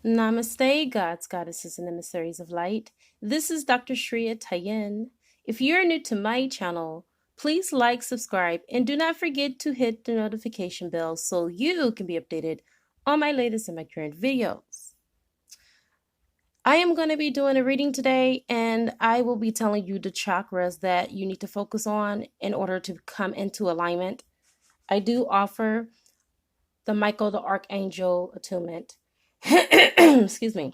Namaste, gods, goddesses, and emissaries of light. This is Dr. Shreya Tayen. If you're new to my channel, please like, subscribe, and do not forget to hit the notification bell so you can be updated on my latest and my current videos. I am going to be doing a reading today, and I will be telling you the chakras that you need to focus on in order to come into alignment. I do offer the Michael the Archangel attunement. Excuse me.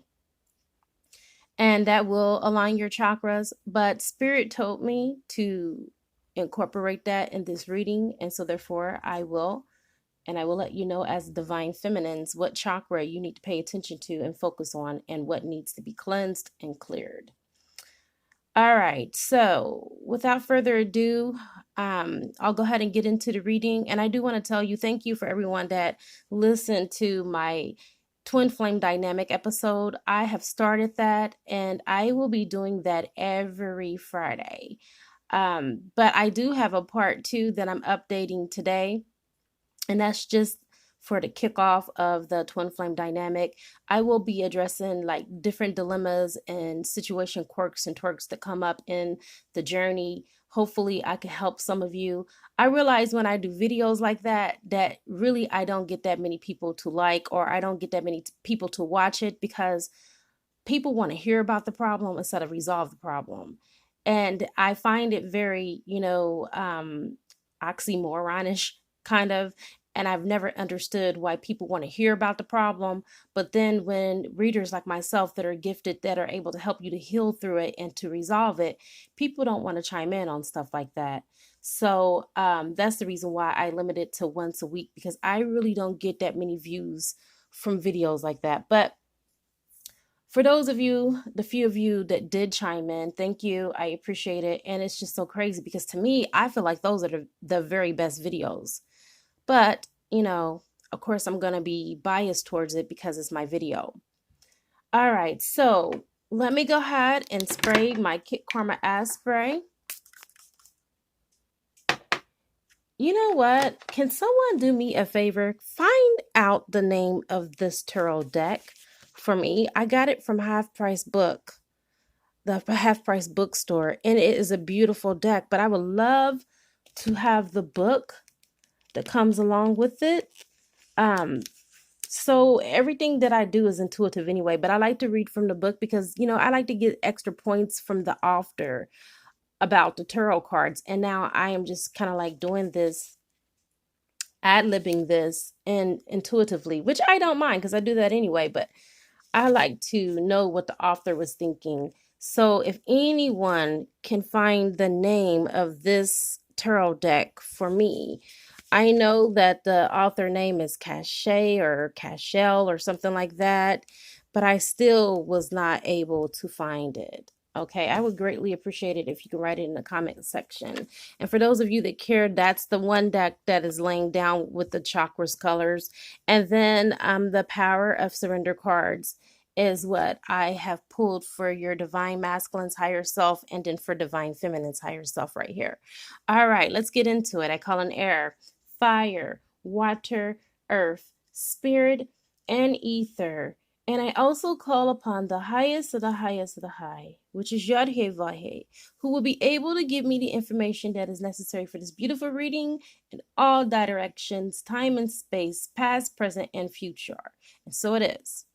And that will align your chakras. But Spirit told me to incorporate that in this reading. And so therefore I will let you know as divine feminines what chakra you need to pay attention to and focus on and what needs to be cleansed and cleared. All right, so without further ado, I'll go ahead and get into the reading. And I do want to tell you, thank you for everyone that listened to my twin flame dynamic episode. I have started that and I will be doing that every Friday. But I do have a part 2 that I'm updating today, and that's just for the kickoff of the twin flame dynamic. I will be addressing like different dilemmas and situation quirks and twerks that come up in the journey. Hopefully I can help some of you. I realize when I do videos like that really I don't get that many people to like, or I don't get that many people to watch it, because people want to hear about the problem instead of resolve the problem. And I find it very, oxymoronish kind of. And I've never understood why people want to hear about the problem. But then when readers like myself that are gifted, that are able to help you to heal through it and to resolve it, people don't want to chime in on stuff like that. So that's the reason why I limit it to once a week, because I really don't get that many views from videos like that. But for those of you, the few of you that did chime in, thank you. I appreciate it. And it's just so crazy because to me, I feel like those are the very best videos. But, of course, I'm going to be biased towards it because it's my video. All right, so let me go ahead and spray my Kit Karma Ass Spray. You know what? Can someone do me a favor? Find out the name of this tarot deck for me. I got it from Half Price Book, the Half Price bookstore, and it is a beautiful deck, but I would love to have the book that comes along with it. So everything that I do is intuitive anyway, but I like to read from the book because, I like to get extra points from the author about the tarot cards. And now I am just kind of like doing this, ad-libbing this and intuitively, which I don't mind because I do that anyway, but I like to know what the author was thinking. So if anyone can find the name of this tarot deck for me, I know that the author name is Cachet or Cashel or something like that, but I still was not able to find it. Okay, I would greatly appreciate it if you can write it in the comment section. And for those of you that care, that's the one deck that is laying down with the chakras colors. And then the Power of Surrender cards is what I have pulled for your Divine Masculine's higher self, and then for Divine Feminine's higher self right here. All right, let's get into it. I call in air, fire, water, earth, spirit, and ether. And I also call upon the highest of the highest of the high, which is Yod-Heh-Vah-Heh, who will be able to give me the information that is necessary for this beautiful reading in all directions, time and space, past, present, and future. And so it is.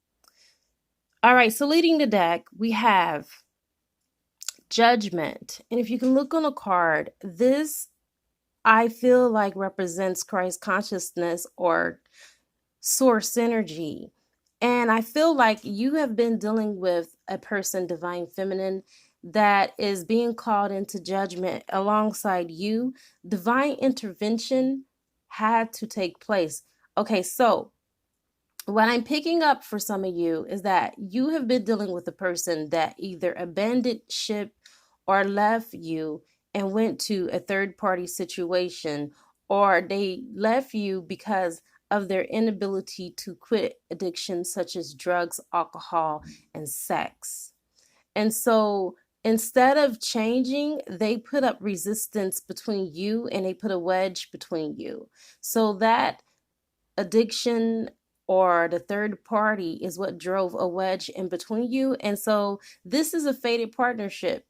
All right, so leading the deck, we have Judgment. And if you can look on a card, this I feel like represents Christ consciousness or source energy. And I feel like you have been dealing with a person, Divine Feminine, that is being called into judgment alongside you. Divine intervention had to take place. Okay, so what I'm picking up for some of you is that you have been dealing with a person that either abandoned ship or left you and went to a third-party situation, or they left you because of their inability to quit addictions such as drugs, alcohol, and sex. And so instead of changing, they put up resistance between you and they put a wedge between you. So that addiction or the third party is what drove a wedge in between you. And so this is a fated partnership.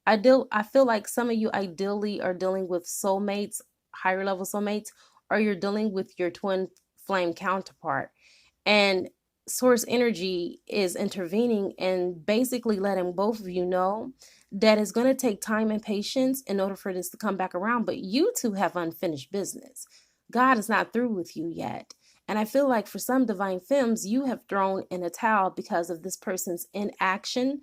I feel like some of you ideally are dealing with soulmates, higher level soulmates, or you're dealing with your twin flame counterpart. And source energy is intervening and basically letting both of you know that it's going to take time and patience in order for this to come back around. But you two have unfinished business. God is not through with you yet. And I feel like for some divine femmes, you have thrown in a towel because of this person's inaction.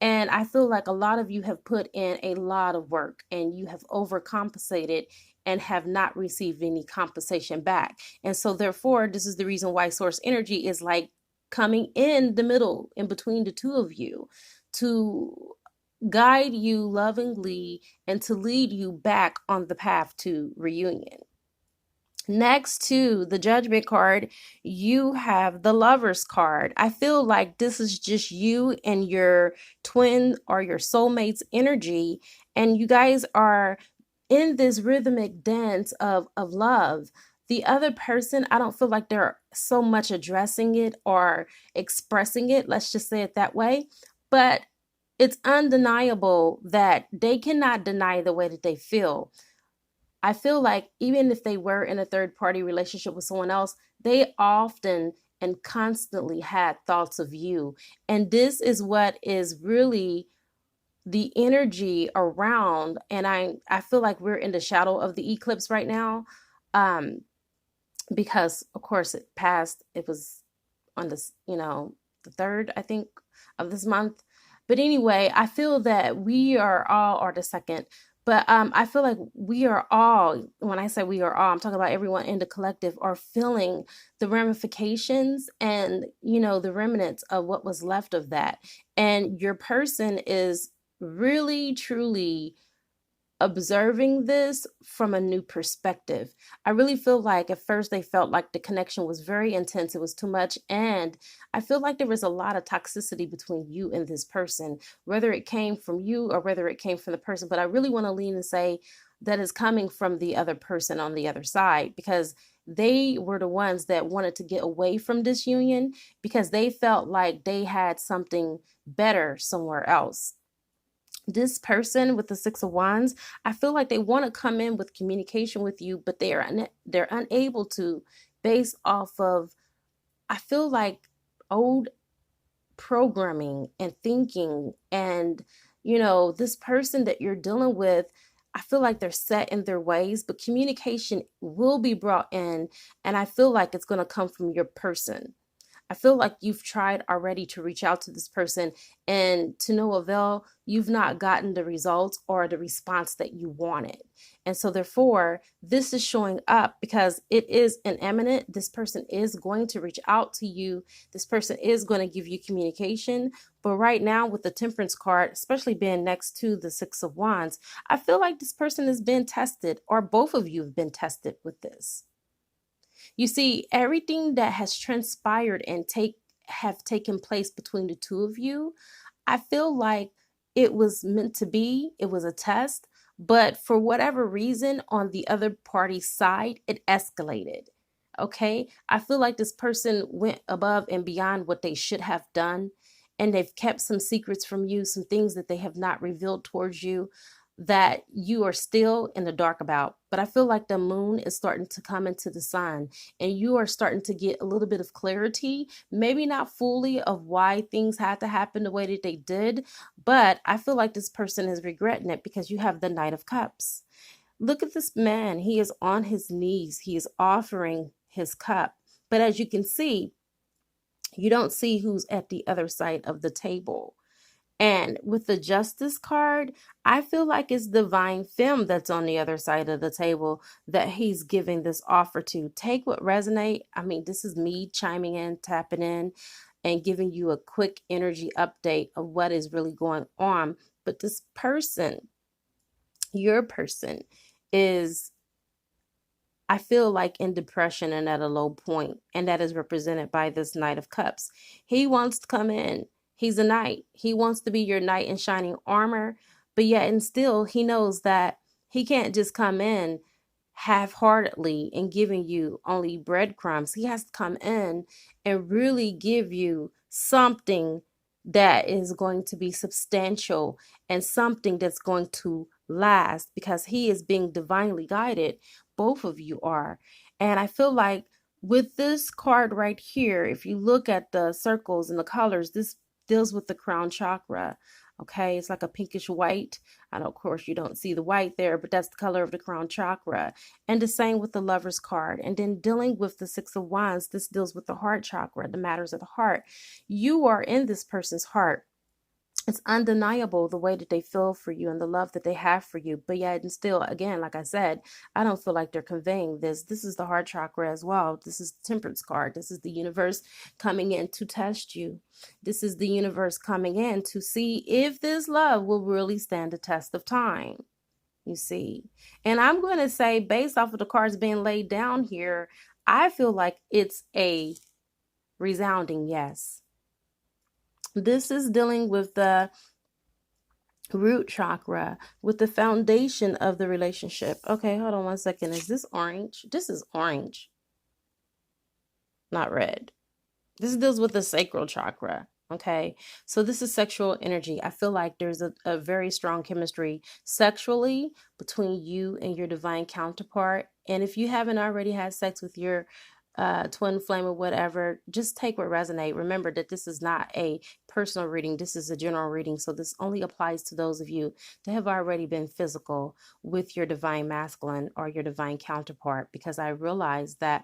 And I feel like a lot of you have put in a lot of work and you have overcompensated and have not received any compensation back. And so therefore, this is the reason why source energy is like coming in the middle, in between the two of you, to guide you lovingly and to lead you back on the path to reunion. Next to the Judgment card, you have the Lover's card. I feel like this is just you and your twin or your soulmate's energy, and you guys are in this rhythmic dance of love. The other person, I don't feel like they're so much addressing it or expressing it, let's just say it that way, but it's undeniable that they cannot deny the way that they feel. I feel like even if they were in a third party relationship with someone else, they often and constantly had thoughts of you. And this is what is really the energy around. And I feel like we're in the shadow of the eclipse right now. Because of course it was on this, the 3rd, I think, of this month. But anyway, I feel that we are all, or the 2nd, but I feel like we are all, when I say we are all, I'm talking about everyone in the collective, are feeling the ramifications and, the remnants of what was left of that. And your person is really, truly observing this from a new perspective. I really feel like at first they felt like the connection was very intense. It was too much. And I feel like there was a lot of toxicity between you and this person, whether it came from you or whether it came from the person. But I really want to lean and say that is coming from the other person on the other side, because they were the ones that wanted to get away from this union because they felt like they had something better somewhere else. This person with the 6 of Wands, I feel like they want to come in with communication with you, but they're unable to, based off of, I feel like, old programming and thinking. And this person that you're dealing with, I feel like they're set in their ways, but communication will be brought in, and I feel like it's going to come from your person. I feel like you've tried already to reach out to this person, and to no avail. You've not gotten the results or the response that you wanted. And so therefore, this is showing up because it is an imminent. This person is going to reach out to you. This person is going to give you communication. But right now with the Temperance card, especially being next to the 6 of Wands, I feel like this person has been tested, or both of you have been tested with this. You see, everything that has transpired and have taken place between the two of you, I feel like it was meant to be. It was a test, but for whatever reason, on the other party's side, it escalated. Okay, I feel like this person went above and beyond what they should have done, and they've kept some secrets from you, some things that they have not revealed towards you, that you are still in the dark about. But I feel like the moon is starting to come into the sun, and you are starting to get a little bit of clarity, maybe not fully of why things had to happen the way that they did, but I feel like this person is regretting it because you have the Knight of Cups. Look at this man. He is on his knees. He is offering his cup. But as you can see, you don't see who's at the other side of the table. And with the Justice card, I feel like it's divine femme that's on the other side of the table that he's giving this offer to. Take what resonate. I mean, this is me chiming in, tapping in, and giving you a quick energy update of what is really going on. But this person, your person, is, I feel like, in depression and at a low point, and that is represented by this Knight of Cups. He wants to come in. He's a knight. He wants to be your knight in shining armor, but yet and still he knows that he can't just come in half-heartedly and giving you only breadcrumbs. He has to come in and really give you something that is going to be substantial and something that's going to last, because he is being divinely guided. Both of you are. And I feel like with this card right here, if you look at the circles and the colors, this deals with the crown chakra. Okay, it's like a pinkish white. I know, of course, you don't see the white there, but that's the color of the crown chakra. And the same with the Lover's card. And then dealing with the Six of Wands, this deals with the heart chakra, the matters of the heart. You are in this person's heart. It's undeniable the way that they feel for you and the love that they have for you. But yet, and still, again, like I said, I don't feel like they're conveying this. This is the heart chakra as well. This is the Temperance card. This is the universe coming in to test you. This is the universe coming in to see if this love will really stand the test of time. You see, and I'm going to say, based off of the cards being laid down here, I feel like it's a resounding yes. This is dealing with the root chakra, with the foundation of the relationship. Okay, hold on one second. Is this orange? This is orange, not red. This deals with the sacral chakra. Okay, so this is sexual energy. I feel like there's a very strong chemistry sexually between you and your divine counterpart. And if you haven't already had sex with your twin flame or whatever, just take what resonates. Remember that this is not a personal reading. This is a general reading. So this only applies to those of you that have already been physical with your divine masculine or your divine counterpart, because I realize that,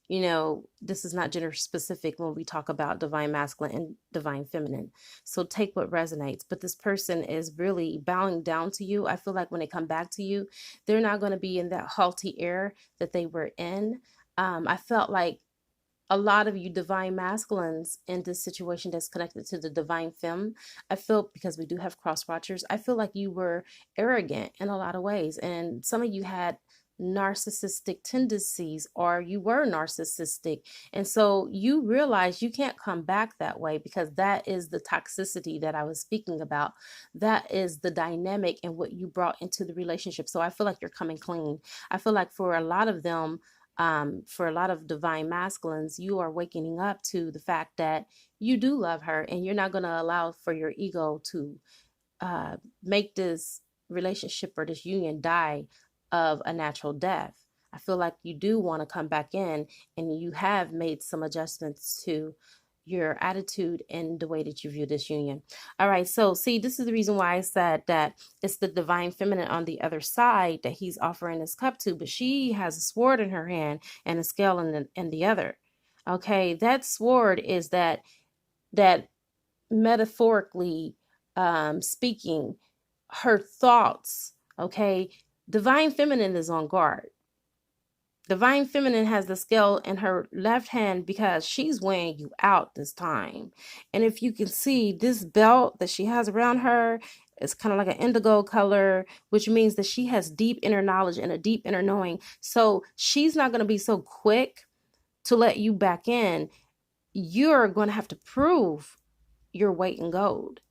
you know, this is not gender specific when we talk about divine masculine and divine feminine. So take what resonates. But this person is really bowing down to you. I feel like when they come back to you, they're not going to be in that haughty air that they were in. I felt like a lot of you divine masculines in this situation that's connected to the divine femme, I feel, because we do have cross watchers, I feel like you were arrogant in a lot of ways. And some of you had narcissistic tendencies, or you were narcissistic. And so you realize you can't come back that way, because that is the toxicity that I was speaking about. That is the dynamic and what you brought into the relationship. So I feel like you're coming clean. I feel like for a lot of them, for a lot of divine masculines, you are waking up to the fact that you do love her, and you're not going to allow for your ego to make this relationship or this union die of a natural death. I feel like you do want to come back in, and you have made some adjustments to your attitude and the way that you view this union. All right, so see, this is the reason why I said that it's the divine feminine on the other side that he's offering this cup to, but she has a sword in her hand and a scale in the other. Okay, that sword is that metaphorically speaking, her thoughts. Okay, divine feminine is on guard. Divine feminine has the scale in her left hand because she's weighing you out this time. And if you can see, this belt that she has around her is kind of like an indigo color, which means that she has deep inner knowledge and a deep inner knowing. So she's not going to be so quick to let you back in. You're going to have to prove your weight in gold.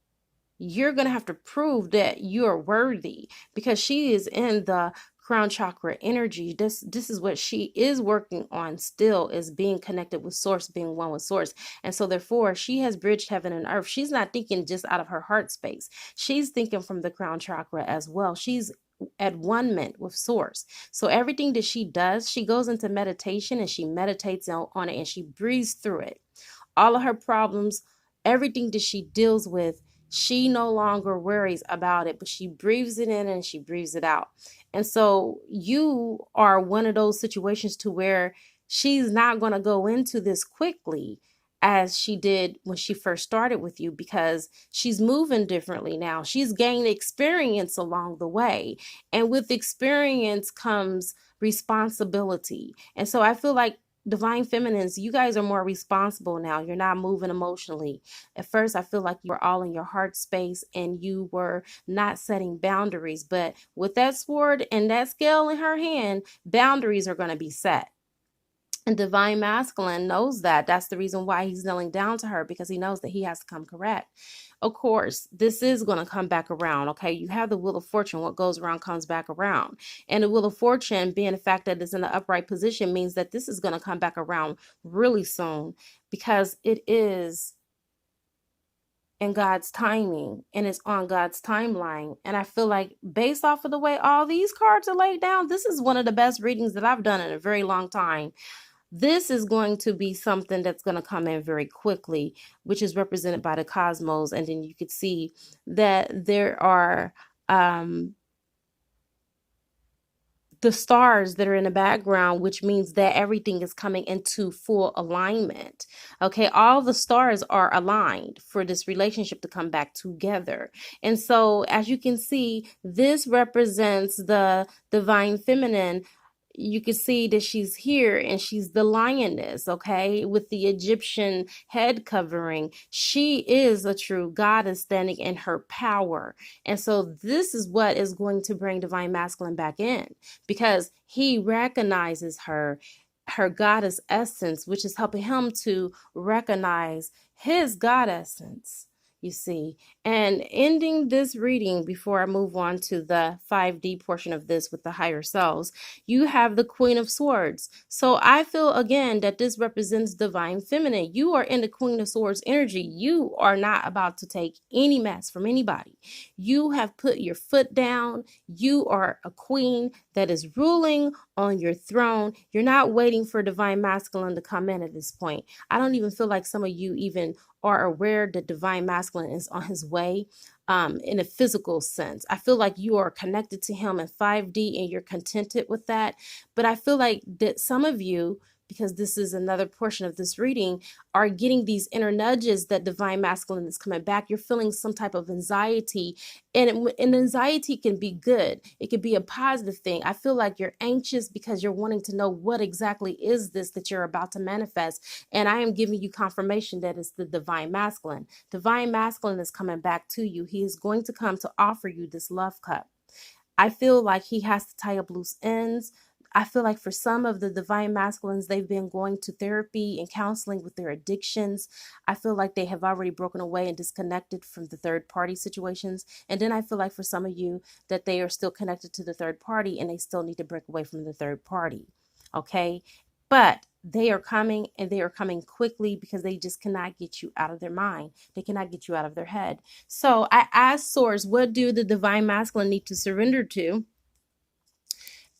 You're going to have to prove that you're worthy, because she is in the crown chakra energy. This is what she is working on still, is being connected with source, being one with source. And so therefore she has bridged heaven and earth. She's not thinking just out of her heart space. She's thinking from the crown chakra as well. She's at one-ment with source. So everything that she does, she goes into meditation and she meditates on it and she breathes through it. All of her problems, everything that she deals with, she no longer worries about it, but she breathes it in and she breathes it out. And so you are one of those situations to where she's not going to go into this quickly as she did when she first started with you, because she's moving differently now. She's gained experience along the way. And with experience comes responsibility. And so I feel like divine feminines, you guys are more responsible now. You're not moving emotionally. At first, I feel like you were all in your heart space and you were not setting boundaries. But with that sword and that scale in her hand, boundaries are going to be set. And divine masculine knows that. That's the reason why he's kneeling down to her, because he knows that he has to come correct. Of course, this is going to come back around. Okay, you have the wheel of fortune. What goes around comes back around. And the wheel of fortune, being the fact that it's in the upright position, means that this is going to come back around really soon, because it is in God's timing and it's on God's timeline. And I feel like, based off of the way all these cards are laid down, this is one of the best readings that I've done in a very long time. This is going to be something that's going to come in very quickly, which is represented by the cosmos. And then you could see that there are the stars that are in the background, which means that everything is coming into full alignment. Okay, all the stars are aligned for this relationship to come back together. And so, as you can see, this represents the divine feminine. You can see that she's here and she's the lioness, okay, with the Egyptian head covering. She is a true goddess standing in her power. And so this is what is going to bring divine masculine back in, because he recognizes her goddess essence, which is helping him to recognize his god essence. You see, and ending this reading before I move on to the 5D portion of this with the higher selves, you have the Queen of Swords. So I feel again that this represents divine feminine. You are in the Queen of Swords energy. You are not about to take any mess from anybody. You have put your foot down. You are a queen that is ruling on your throne. You're not waiting for divine masculine to come in at this point. I don't even feel like some of you even are aware that divine masculine is on his way in a physical sense. I feel like you are connected to him in 5D and you're contented with that. But I feel like that some of you, because this is another portion of this reading, are getting these inner nudges that divine masculine is coming back. You're feeling some type of anxiety, and anxiety can be good. It could be a positive thing. I feel like you're anxious because you're wanting to know what exactly is this that you're about to manifest. And I am giving you confirmation that it's the divine masculine. Divine masculine is coming back to you. He is going to come to offer you this love cup. I feel like he has to tie up loose ends. I feel like for some of the divine masculines, they've been going to therapy and counseling with their addictions. I feel like they have already broken away and disconnected from the third party situations. And then I feel like for some of you that they are still connected to the third party and they still need to break away from the third party. Okay. But they are coming, and they are coming quickly, because they just cannot get you out of their mind. They cannot get you out of their head. So I asked Source, what do the divine masculine need to surrender to?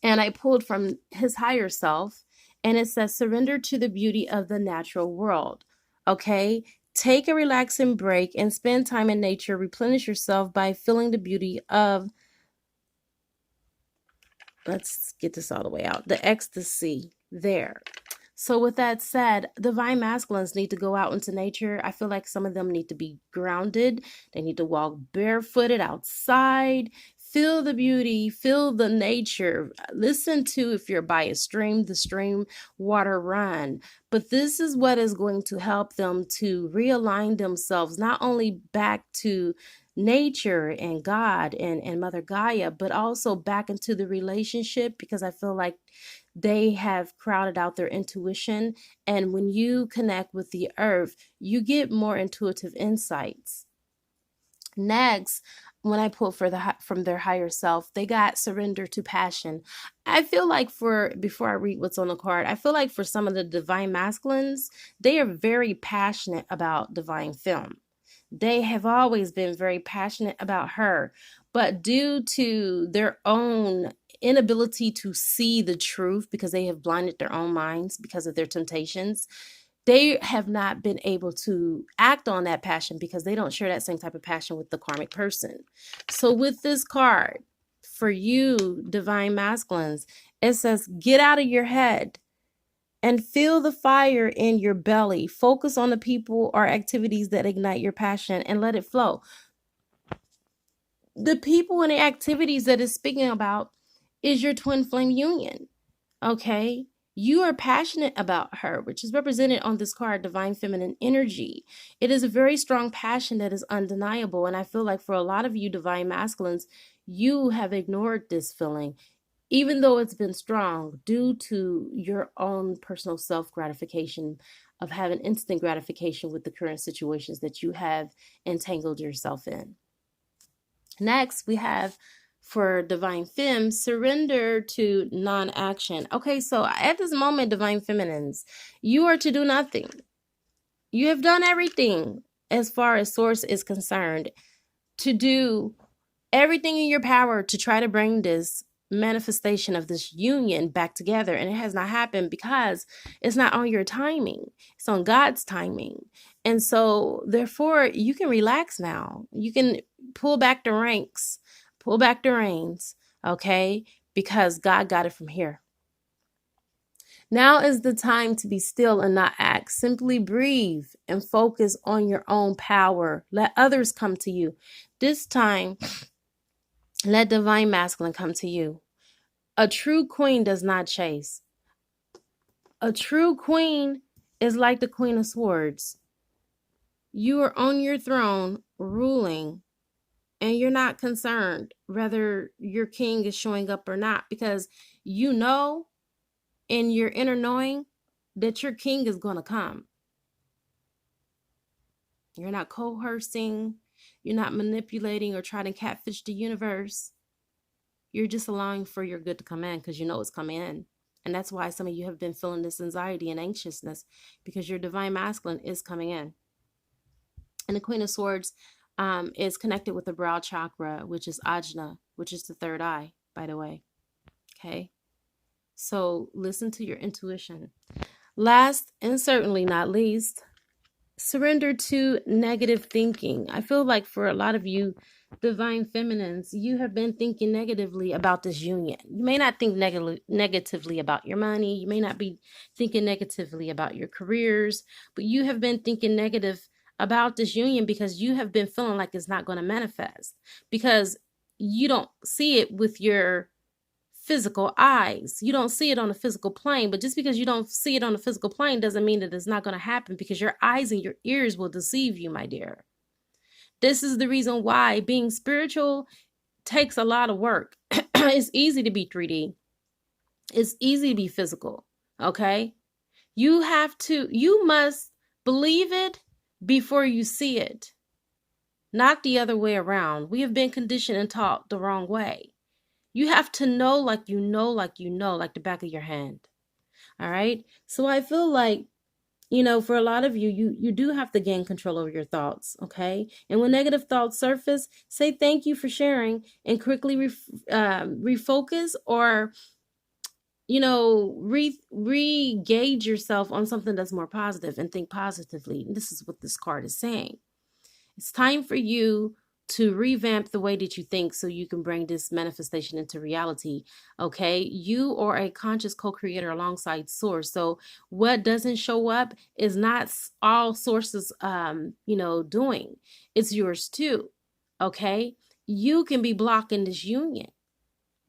And I pulled from his higher self, and it says, surrender to the beauty of the natural world. Okay. Take a relaxing break and spend time in nature. Replenish yourself by feeling the beauty of, let's get this all the way out, the ecstasy there. So with that said, divine masculines need to go out into nature. I feel like some of them need to be grounded. They need to walk barefooted outside. Feel the beauty, feel the nature. Listen to, if you're by a stream, the stream water run. But this is what is going to help them to realign themselves, not only back to nature and God and Mother Gaia, but also back into the relationship, because I feel like they have crowded out their intuition. And when you connect with the earth, you get more intuitive insights. Next, when I pull from their higher self, they got surrender to passion. I feel like before I read what's on the card, I feel like for some of the divine masculines, they are very passionate about divine femme. They have always been very passionate about her, but due to their own inability to see the truth, because they have blinded their own minds because of their temptations, they have not been able to act on that passion, because they don't share that same type of passion with the karmic person. So with this card, for you divine masculines, it says, get out of your head and feel the fire in your belly. Focus on the people or activities that ignite your passion and let it flow. The people and the activities that it's speaking about is your twin flame union. Okay. You are passionate about her, which is represented on this card, divine feminine energy. It is a very strong passion that is undeniable. And I feel like for a lot of you divine masculines, you have ignored this feeling. even though it's been strong due to your own personal self-gratification of having instant gratification with the current situations that you have entangled yourself in. Next, we have for Divine Femme, surrender to non-action. Okay, so at this moment, Divine Feminines, you are to do nothing. You have done everything as far as Source is concerned to do everything in your power to try to bring this manifestation of this union back together, and it has not happened because it's not on your timing. It's on God's timing. And so therefore you can relax now. You can pull back the ranks, pull back the reins, okay? Because God got it from here. Now is the time to be still and not act. Simply breathe and focus on your own power. Let others come to you. This time, let Divine Masculine come to you. A true queen does not chase. A true queen is like the Queen of Swords. You are on your throne ruling, and you're not concerned whether your king is showing up or not, because you know in your inner knowing that your king is going to come. You're not coercing. You're not manipulating or trying to catfish the universe. You're just allowing for your good to come in because you know it's coming in. And that's why some of you have been feeling this anxiety and anxiousness, because your Divine Masculine is coming in. And the Queen of Swords is connected with the brow chakra, which is Ajna, which is the third eye, by the way. Okay? So listen to your intuition. Last and certainly not least, surrender to negative thinking. I feel like for a lot of you Divine Feminines, you have been thinking negatively about this union. You may not think negatively about your money. You may not be thinking negatively about your careers, but you have been thinking negative about this union because you have been feeling like it's not going to manifest, because you don't see it with your physical eyes. You don't see it on a physical plane, but just because you don't see it on a physical plane doesn't mean that it's not going to happen, because your eyes and your ears will deceive you, my dear. This is the reason why being spiritual takes a lot of work. It's easy to be 3D. It's easy to be physical, okay? You must believe it before you see it, not the other way around. We have been conditioned and taught the wrong way. You have to know like you know, like you know, like the back of your hand. All right. So I feel like, for a lot of you, you do have to gain control over your thoughts. Okay. And when negative thoughts surface, say thank you for sharing and quickly refocus or, re-gauge yourself on something that's more positive and think positively. And this is what this card is saying. It's time for you to revamp the way that you think so you can bring this manifestation into reality. Okay, you are a conscious co-creator alongside Source. So what doesn't show up is not all Source's doing. It's yours too. Okay, you can be blocking this union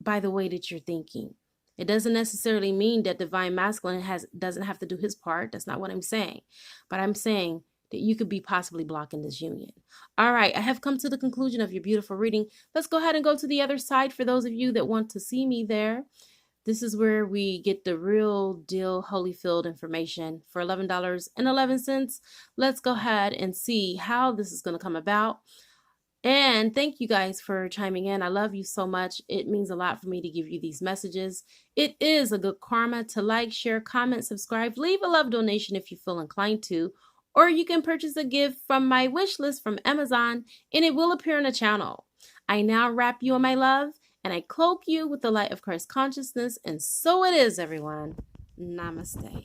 by the way that you're thinking. It doesn't necessarily mean that Divine Masculine doesn't have to do his part. That's not what I'm saying. But I'm saying that you could be possibly blocking this union. All right, I have come to the conclusion of your beautiful reading. Let's go ahead and go to the other side for those of you that want to see me there. This is where we get the real deal Holyfield information for $11.11. Let's go ahead and see how this is going to come about. And thank you guys for chiming in. I love you so much. It means a lot for me to give you these messages. It is a good karma to like, share, comment, subscribe, leave a love donation if you feel inclined to. Or you can purchase a gift from my wish list from Amazon and it will appear on the channel. I now wrap you in my love and I cloak you with the light of Christ consciousness. And so it is, everyone. Namaste.